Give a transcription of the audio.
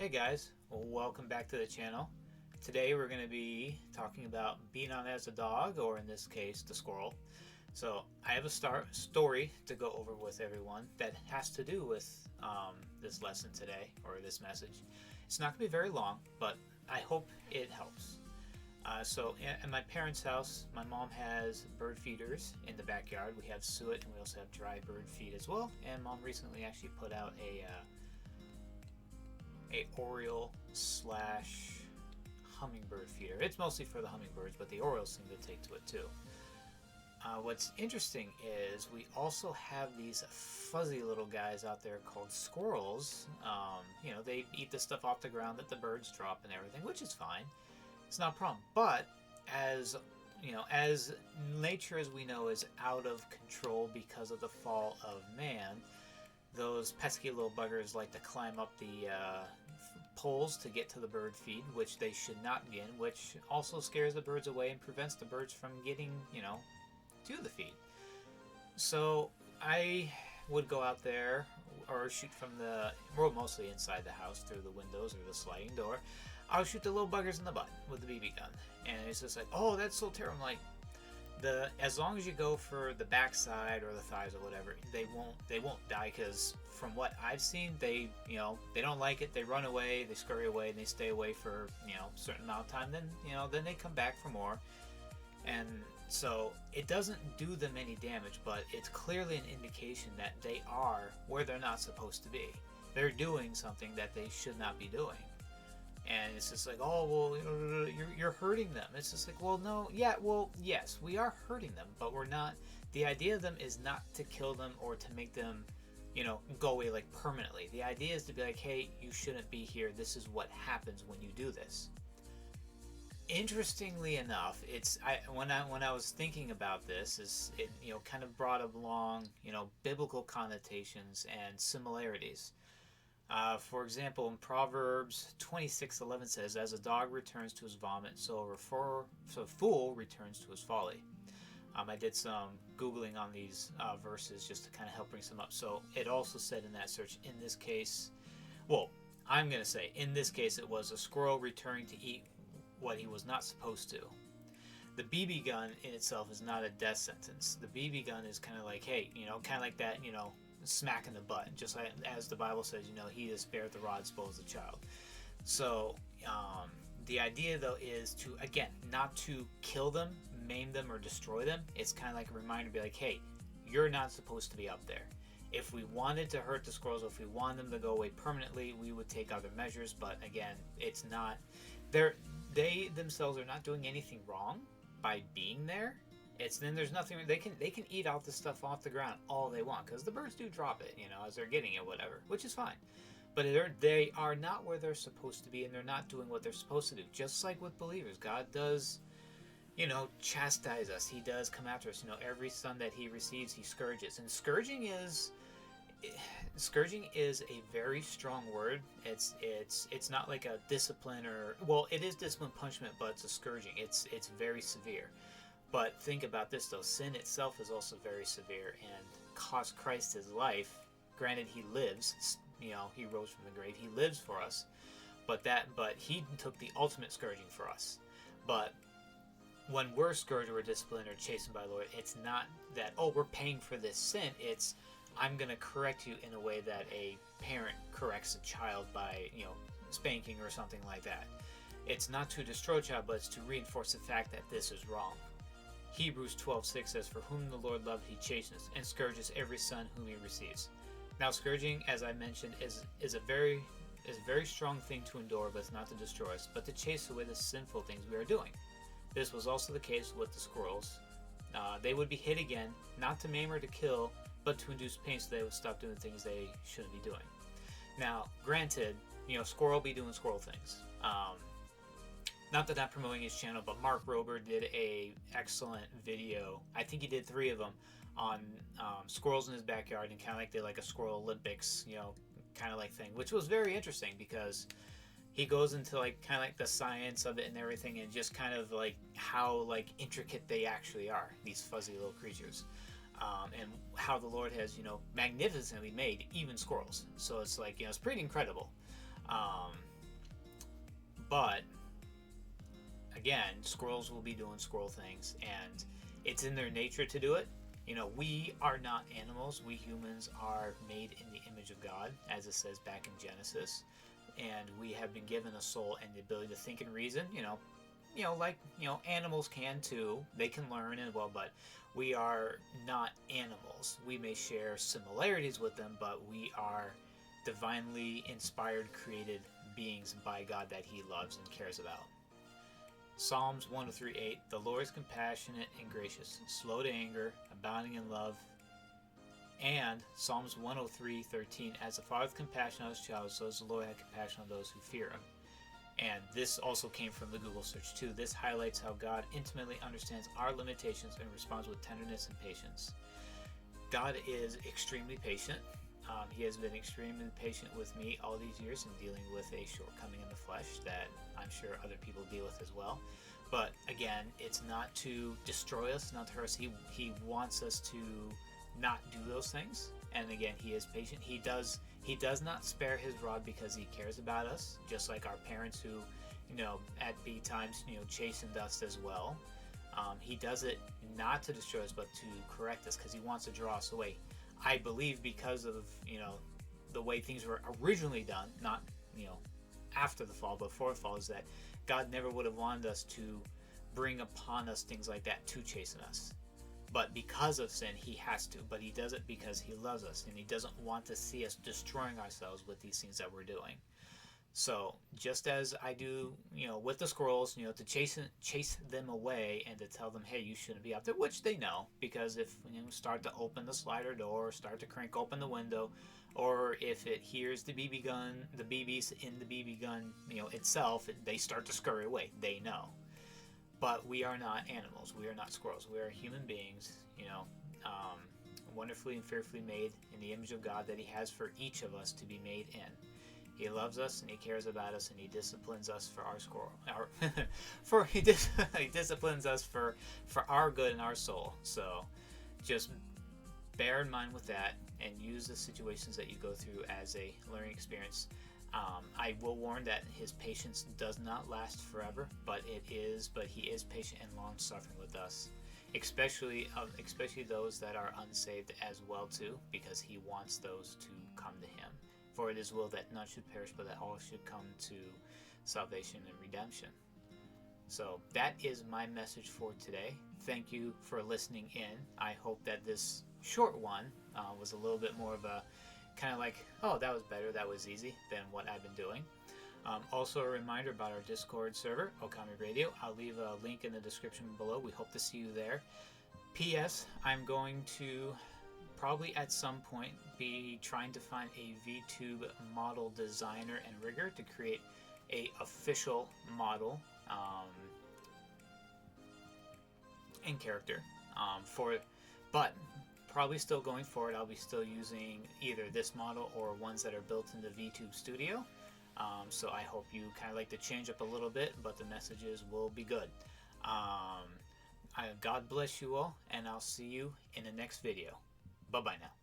Hey guys, welcome back to the channel. Today we're going to be talking about being on as a dog, or in this case, the squirrel. So I have a story to go over with everyone that has to do with this lesson today, or this message. It's not going to be very long, but I hope it helps. So at my parents' house, my mom has bird feeders in the backyard. We have suet and we also have dry bird feed as well. And mom recently actually put out a oriole slash hummingbird feeder. It's mostly for the hummingbirds, but the orioles seem to take to it too. What's interesting is we also have these fuzzy little guys out there called squirrels. They eat the stuff off the ground that the birds drop and everything, which is fine. It's not a problem. But as nature as we know is out of control because of the fall of man, those pesky little buggers like to climb up the poles to get to the bird feed, which they should not be in, which also scares the birds away and prevents the birds from getting, to the feed. So I would go out there or shoot from mostly inside the house through the windows or the sliding door. I'll shoot the little buggers in the butt with the BB gun. And it's just like, oh, that's so terrible. I'm like, as long as you go for the backside or the thighs or whatever, they won't die, because from what I've seen, they don't like it. They run away, they scurry away, and they stay away for a certain amount of time. Then they come back for more, and so it doesn't do them any damage. But it's clearly an indication that they are where they're not supposed to be. They're doing something that they should not be doing. And it's just like, oh, well, you're hurting them. It's just like, well, no, yeah, well, yes, we are hurting them, but we're not. The idea of them is not to kill them or to make them, go away like permanently. The idea is to be like, hey, you shouldn't be here. This is what happens when you do this. Interestingly enough, when I was thinking about this, it kind of brought along biblical connotations and similarities. For example, in Proverbs 26:11 says, "As a dog returns to his vomit, so a fool returns to his folly." I did some Googling on these verses just to kind of help bring some up. So it also said in that search, in this case, I'm going to say, in this case, it was a squirrel returning to eat what he was not supposed to. The BB gun in itself is not a death sentence. The BB gun is kind of like, hey, kind of like that, smack in the butt, just like as the Bible says, he that spared the rod spoils the child. So the idea though is to, again, not to kill them, maim them, or destroy them. It's kind of like a reminder to be like, hey, you're not supposed to be up there. If we wanted to hurt the squirrels, if we wanted them to go away permanently, we would take other measures. But again, it's not, they themselves are not doing anything wrong by being there. Then there's nothing they can eat all the stuff off the ground all they want, because the birds do drop it, as they're getting it, whatever, which is fine. But they are not where they're supposed to be, and they're not doing what they're supposed to do. Just like with believers, God does, chastise us. He does come after us. Every son that He receives, He scourges, and scourging is a very strong word. It's not like a discipline, or, well, it is discipline, punishment, but it's a scourging. It's very severe. But think about this though, sin itself is also very severe and cost Christ His life. Granted, He lives, He rose from the grave, He lives for us, but He took the ultimate scourging for us. But when we're scourged or disciplined or chastened by the Lord, it's not that, oh, we're paying for this sin. It's, I'm going to correct you in a way that a parent corrects a child by, spanking or something like that. It's not to destroy a child, but it's to reinforce the fact that this is wrong. Hebrews 12:6 says, "For whom the Lord loveth, He chastens, and scourges every son whom He receives." Now, scourging, as I mentioned, is a very strong thing to endure, but it's not to destroy us, but to chase away the sinful things we are doing. This was also the case with the squirrels. They would be hit again, not to maim or to kill, but to induce pain, so they would stop doing things they shouldn't be doing. Now, granted, squirrel be doing squirrel things. Not that I'm promoting his channel, but Mark Rober did a excellent video. I think he did 3 of them on squirrels in his backyard, and kind of like they like a squirrel Olympics, kind of like thing, which was very interesting because he goes into like kind of like the science of it and everything, and just kind of like how like intricate they actually are, these fuzzy little creatures. And how the Lord has, magnificently made even squirrels. So it's like, it's pretty incredible. But again, squirrels will be doing squirrel things, and it's in their nature to do it. You know, we are not animals. We humans are made in the image of God, as it says back in Genesis, and we have been given a soul and the ability to think and reason. Like animals can too. They can learn and well, but we are not animals. We may share similarities with them, but we are divinely inspired, created beings by God that He loves and cares about. Psalms 103:8, the Lord is compassionate and gracious, slow to anger, abounding in love. And Psalms 103:13, as the Father hath compassion on His child, so does the Lord have compassion on those who fear Him. And this also came from the Google search too. This highlights how God intimately understands our limitations and responds with tenderness and patience. God is extremely patient. He has been extremely patient with me all these years in dealing with a shortcoming in the flesh that I'm sure other people deal with as well. But again, it's not to destroy us, not to hurt us. He wants us to not do those things. And again, He is patient. He does not spare His rod because He cares about us, just like our parents who, at B times, chastened us as well. He does it not to destroy us, but to correct us because He wants to draw us away. I believe because of, the way things were originally done, not, after the fall, but before the fall, is that God never would have wanted us to bring upon us things like that to chasten us. But because of sin, He has to. But He does it because He loves us, and He doesn't want to see us destroying ourselves with these things that we're doing. So just as I do, with the squirrels, to chase them away and to tell them, hey, you shouldn't be out there, which they know, because if start to open the slider door, start to crank open the window, or if it hears the BB gun, the BBs in the BB gun, itself, they start to scurry away. They know. But we are not animals. We are not squirrels. We are human beings, wonderfully and fearfully made in the image of God that He has for each of us to be made in. He loves us and He cares about us, and He disciplines us for He disciplines us for our good and our soul. So just bear in mind with that and use the situations that you go through as a learning experience. I will warn that His patience does not last forever, but He is patient and long suffering with us, especially those that are unsaved as well too, because He wants those to come to Him. For it is will that none should perish, but that all should come to salvation and redemption. So that is my message for today. Thank you for listening in. I hope that this short one was a little bit more of a kind of like, oh, that was better, that was easy, than what I've been doing. Also a reminder about our Discord server, Okami Radio. I'll leave a link in the description below. We hope to see you there. P.S. I'm going to probably at some point be trying to find a VTube model designer and rigger to create a official model and character for it. But probably still going forward, I'll be still using either this model or ones that are built in the VTube Studio. So I hope you kind of like to change up a little bit, but the messages will be good. God bless you all, and I'll see you in the next video. Bye-bye now.